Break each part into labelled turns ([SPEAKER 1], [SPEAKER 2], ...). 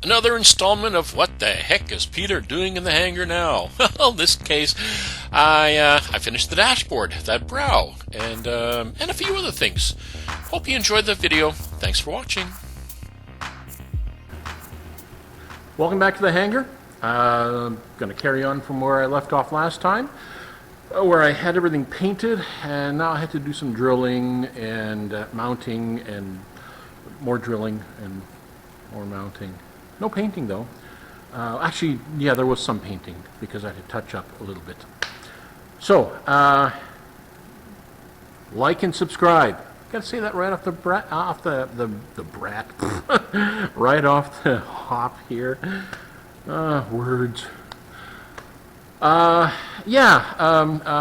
[SPEAKER 1] Another installment of What the Heck is Peter Doing in the Hangar Now? Well, in this case, I finished the dashboard, that brow, and a few other things. Hope you enjoyed the video. Thanks for watching.
[SPEAKER 2] Welcome back to the hangar. I'm going to carry on from where I left off last time, where I had everything painted, and now I had to do some drilling and mounting and more drilling and more mounting. No painting though. Actually, yeah, there was some painting because I had to touch up a little bit. So, like and subscribe. Gotta say that right off the brat, right off the hop here. Words. I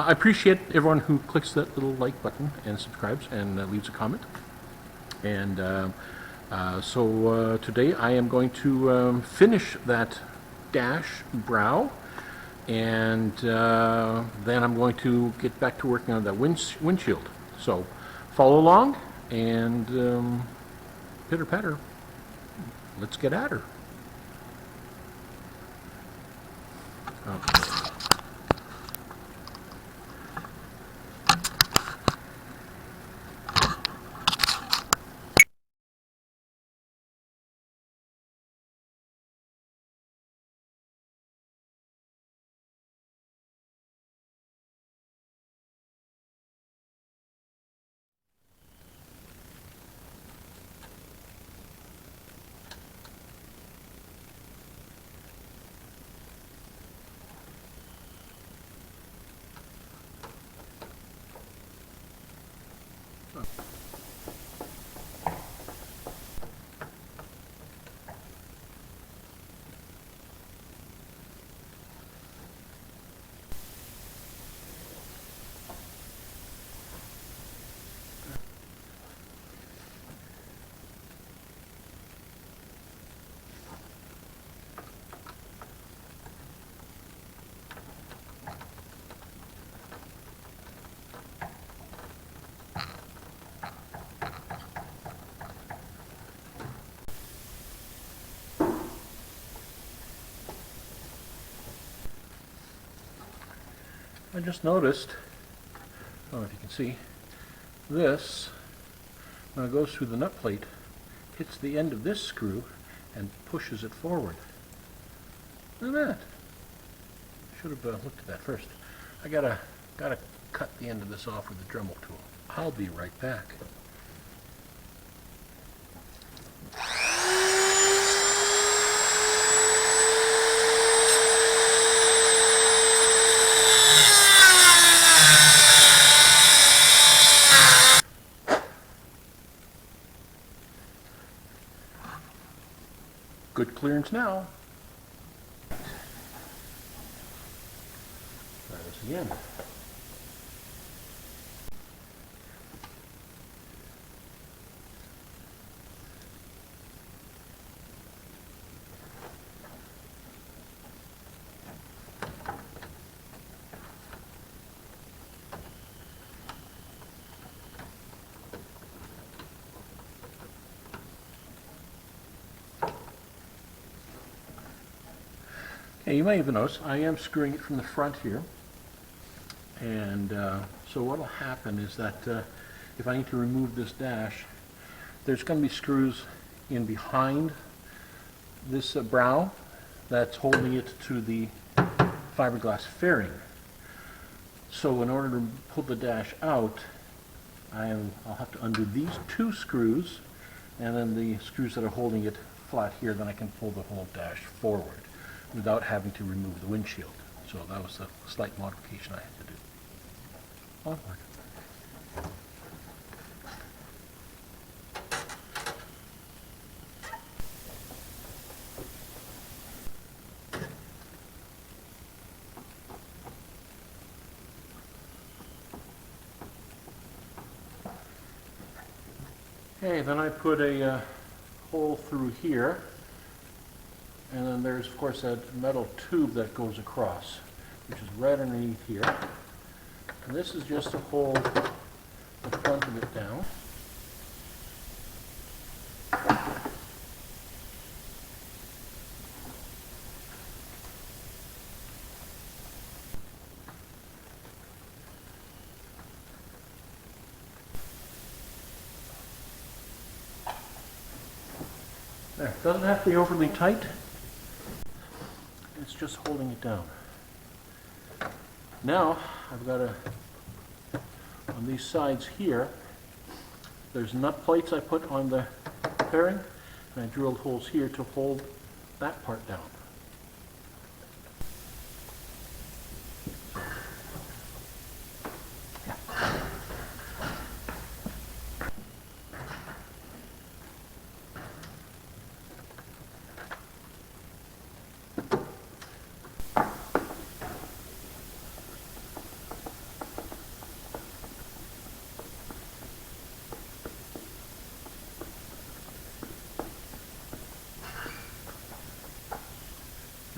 [SPEAKER 2] appreciate everyone who clicks that little like button and subscribes and leaves a comment. And so today I am going to finish that dash brow, and then I'm going to get back to working on that windshield. So follow along and pitter patter. Let's get at her. Okay. I just noticed, I don't know if you can see, this, when it goes through the nut plate, hits the end of this screw and pushes it forward. Look at that. Should have looked at that first. I gotta cut the end of this off with the Dremel tool. I'll be right back. Good clearance now. Try this again. Okay, you may even notice I am screwing it from the front here, and so what will happen is that if I need to remove this dash, there's going to be screws in behind this brow that's holding it to the fiberglass fairing. So in order to pull the dash out, I'll have to undo these two screws, and then the screws that are holding it flat here, then I can pull the whole dash forward without having to remove the windshield. So that was a slight modification I had to do. Onward. Okay, then I put a hole through here. And then there's, of course, that metal tube that goes across, which is right underneath here. And this is just to hold the front of it down. There, doesn't have to be overly tight. It's just holding it down. Now, I've got on these sides here, there's nut plates I put on the fairing, and I drilled holes here to hold that part down.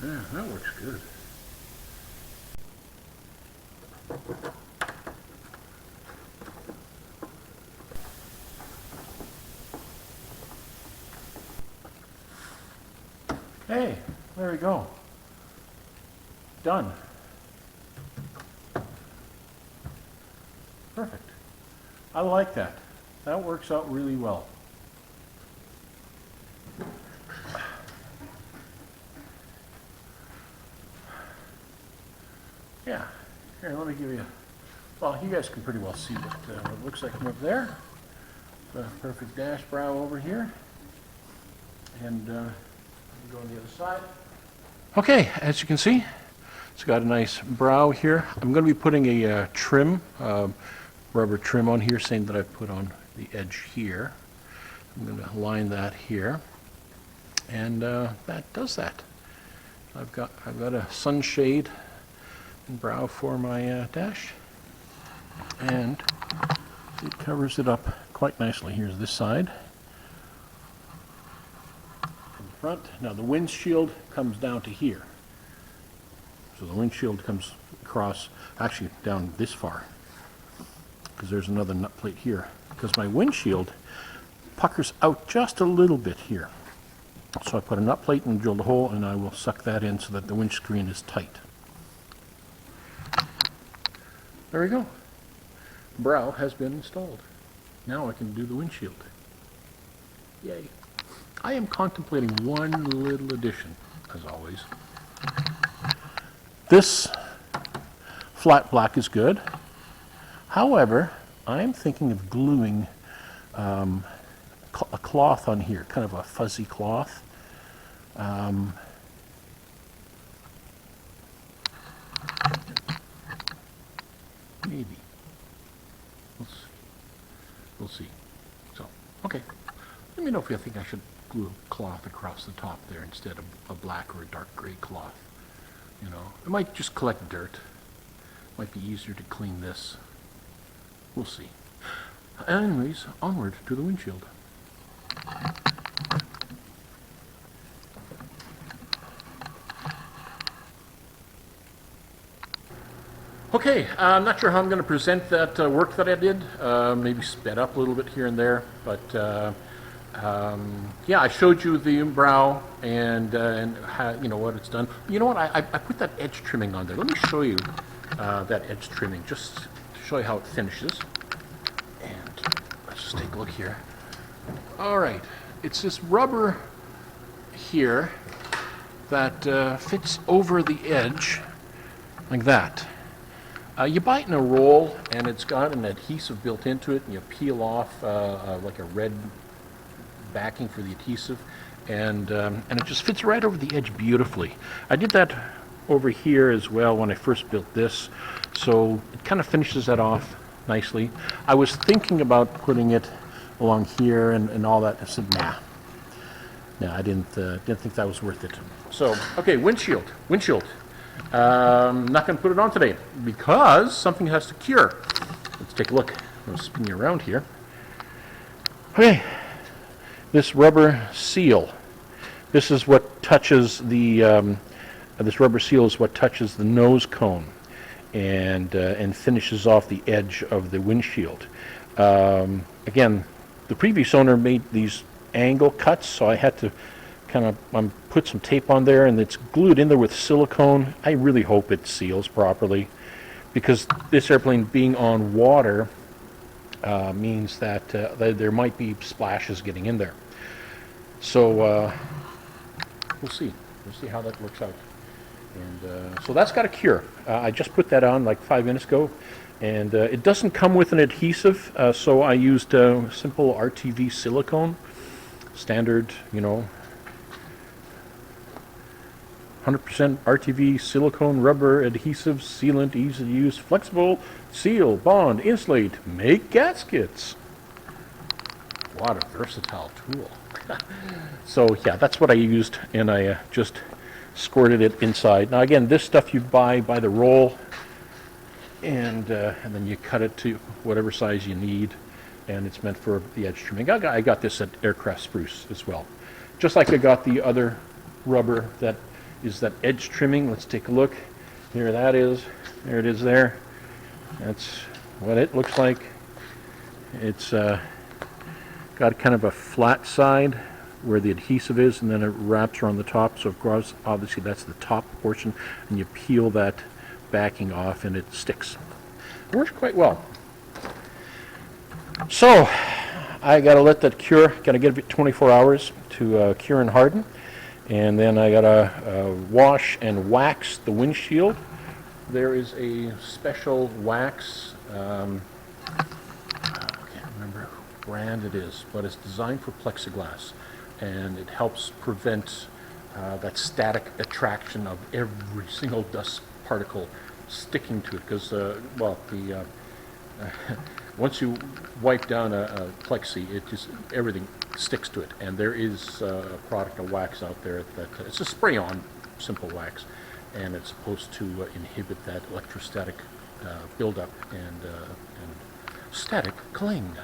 [SPEAKER 2] Yeah, that works good. Hey, there we go. Done. Perfect. I like that. That works out really well. Yeah, here, let me give you, well, you guys can pretty well see what it looks like from up there. The perfect dash brow over here. And go on the other side. Okay, as you can see, it's got a nice brow here. I'm going to be putting a trim, rubber trim on here, same that I put on the edge here. I'm going to line that here. And that does that. I've got a sunshade and brow for my dash, and it covers it up quite nicely. Here's this side in the front. Now the windshield comes down to here, so the windshield comes across, actually down this far, because there's another nut plate here, because my windshield puckers out just a little bit here. So I put a nut plate and drilled a hole, and I will suck that in so that the windscreen is tight. There we go. Brow has been installed. Now I can do the windshield. Yay. I am contemplating one little addition, as always. This flat black is good. However, I'm thinking of gluing a cloth on here, kind of a fuzzy cloth. Maybe. We'll see. So, okay. Let me know if you think I should glue a cloth across the top there instead of a black or a dark gray cloth. You know, it might just collect dirt. Might be easier to clean this. We'll see. Anyways, onward to the windshield. Okay, I'm not sure how I'm going to present that work that I did. Maybe sped up a little bit here and there, but yeah, I showed you the brow and how, you know, what it's done. You know what? I put that edge trimming on there. Let me show you that edge trimming, just to show you how it finishes. And let's just take a look here. All right, it's this rubber here that fits over the edge like that. You buy it in a roll, and it's got an adhesive built into it, and you peel off like a red backing for the adhesive, and it just fits right over the edge beautifully. I did that over here as well when I first built this, so it kind of finishes that off nicely. I was thinking about putting it along here and all that. I said, nah, I didn't think that was worth it. So, okay, windshield. Not going to put it on today because something has to cure. Let's take a look. I'm going to spin you around here. Okay, this rubber seal. This is what touches the. This rubber seal is what touches the nose cone, and finishes off the edge of the windshield. Again, the previous owner made these angle cuts, so I had to kind of put some tape on there, and it's glued in there with silicone. I really hope it seals properly, because this airplane being on water means that there might be splashes getting in there. So we'll see. We'll see how that works out. And so that's got a cure. I just put that on like 5 minutes ago, and it doesn't come with an adhesive, so I used simple RTV silicone, standard, 100% RTV silicone rubber adhesive sealant, easy to use, flexible, seal, bond, insulate, make gaskets. What a versatile tool. So yeah, that's what I used, and I just squirted it inside. Now again, this stuff you buy by the roll, and then you cut it to whatever size you need, and it's meant for the edge trimming. I got this at Aircraft Spruce as well. Just like I got the other rubber that is that edge trimming. Let's take a look. Here that is. There it is there. That's what it looks like. It's got kind of a flat side where the adhesive is, and then it wraps around the top. So of course, obviously that's the top portion, and you peel that backing off and it sticks. It works quite well. So I got to let that cure. Got to give it 24 hours to cure and harden. And then I gotta wash and wax the windshield. There is a special wax, I can't remember what brand it is, but it's designed for plexiglass, and it helps prevent that static attraction of every single dust particle sticking to it. Because, once you wipe down a plexi, it just, everything sticks to it. And there is a product of wax out there that it's a spray-on simple wax, and it's supposed to inhibit that electrostatic buildup and static cling.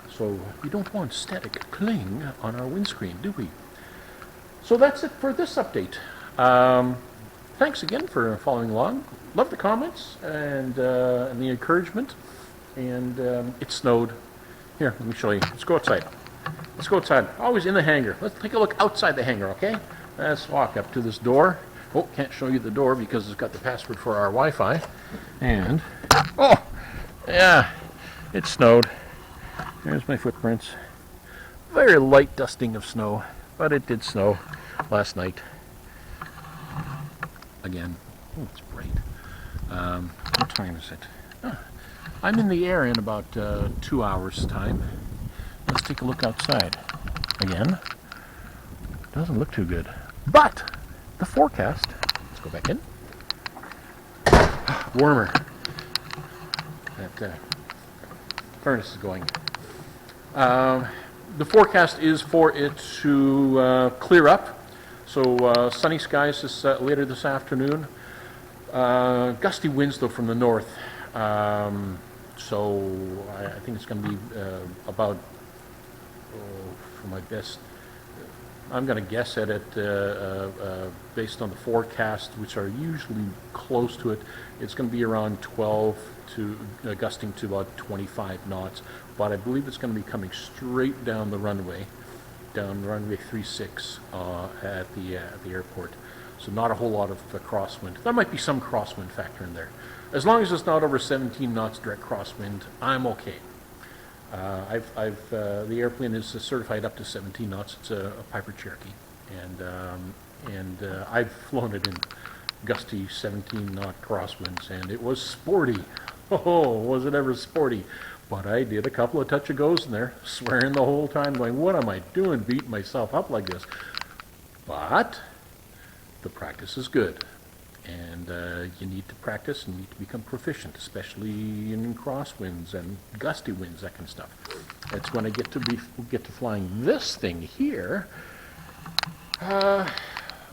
[SPEAKER 2] So we don't want static cling on our windscreen, do we? So that's it for this update. Thanks again for following along. Love the comments and the encouragement. And it snowed. Here, let me show you. Let's go outside. Let's go outside. Always in the hangar. Let's take a look outside the hangar, okay? Let's walk up to this door. Oh, can't show you the door because it's got the password for our Wi-Fi. And, oh, yeah, it snowed. There's my footprints. Very light dusting of snow, but it did snow last night. Again. Oh, it's bright. What time is it? Oh, I'm in the air in about 2 hours' time. Let's take a look outside. Again, doesn't look too good. But the forecast, let's go back in. Warmer. That furnace is going. The forecast is for it to clear up. So sunny skies later this afternoon. Gusty winds though from the north. So I think it's going to be about, for my best, I'm going to guess at it based on the forecast, which are usually close to it. It's going to be around 12 to gusting to about 25 knots. But I believe it's going to be coming straight down the runway, down runway 36 at the airport. So not a whole lot of crosswind. There might be some crosswind factor in there. As long as it's not over 17 knots direct crosswind, I'm okay. The airplane is certified up to 17 knots. It's a Piper Cherokee, and I've flown it in gusty 17-knot crosswinds, and it was sporty. Oh, was it ever sporty? But I did a couple of touch-and-goes in there, swearing the whole time, going, "What am I doing, beating myself up like this?" But the practice is good. And you need to practice and you need to become proficient, especially in crosswinds and gusty winds, that kind of stuff. It's when I get to flying this thing here.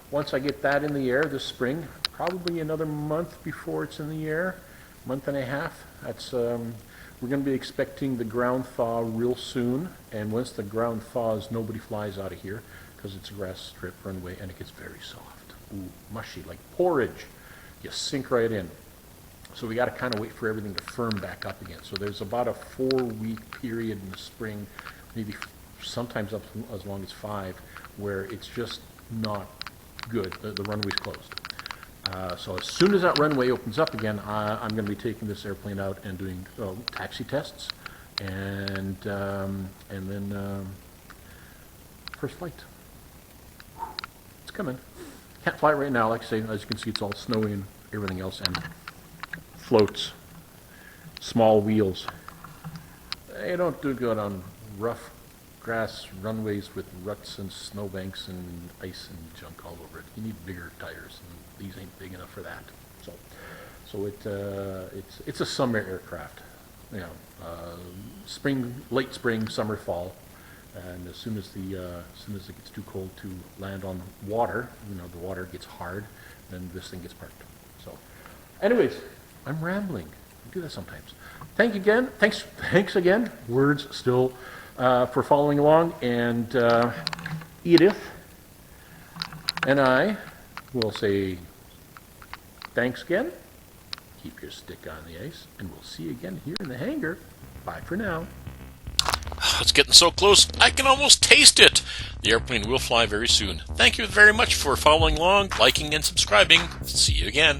[SPEAKER 2] Once I get that in the air this spring, probably another month before it's in the air, month and a half. That's we're going to be expecting the ground thaw real soon. And once the ground thaws, nobody flies out of here because it's a grass strip runway and it gets very soft. Ooh, mushy, like porridge. You sink right in. So we got to kind of wait for everything to firm back up again. So there's about a 4-week period in the spring, maybe sometimes up as long as 5, where it's just not good. The runway's closed. So as soon as that runway opens up again, I'm going to be taking this airplane out and doing taxi tests, and then first flight. It's coming. Can't fly it right now, like I say, as you can see, it's all snowy and everything else, and floats, small wheels. They don't do good on rough grass runways with ruts and snowbanks and ice and junk all over it. You need bigger tires, and these ain't big enough for that. So it's a summer aircraft. You know, late spring, summer, fall, and as soon as it gets too cold to land on water, you know, the water gets hard, then this thing gets parked. So, anyways, I'm rambling. I do that sometimes. Thanks again. Words still for following along, and Edith and I will say thanks again. Keep your stick on the ice, and we'll see you again here in the hangar. Bye for now.
[SPEAKER 1] It's getting so close, I can almost taste it. The airplane will fly very soon. Thank you very much for following along, liking, and subscribing. See you again.